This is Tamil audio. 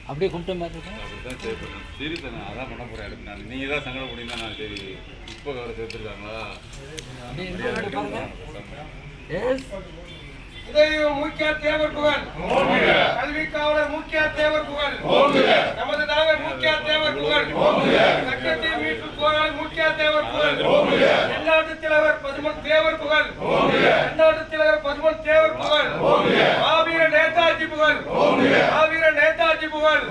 அப்படியே கும்பிட்ட மாதிரி இருக்கும். அப்படிதான் சேர்த்துருக்கேன். சரி தானே, அதான் பண்ண போகிறேன். எடுத்து நான் நீங்கள் தான் சங்கடம் முடியுங்க. நான் சரி இப்போ அவரை சேர்த்துருக்காங்களா? முக்கிய தேவர் புகழ், கல்வி காவலர் முக்கிய தேவர் புகழ், நமது நாங்கள் முக்கிய தேவர் புகழ், சட்டத்தை மீட்பு போராளி முக்கிய தேவர் புகழ், தென்னாட்டு தலைவர் பதுமன் தேவர் புகழ், தென்னாட்டு தலைவர் பதுமன் தேவர் புகழ், மாவீர நேதாஜி புகழ், மாவீர நேதாஜி புகழ்.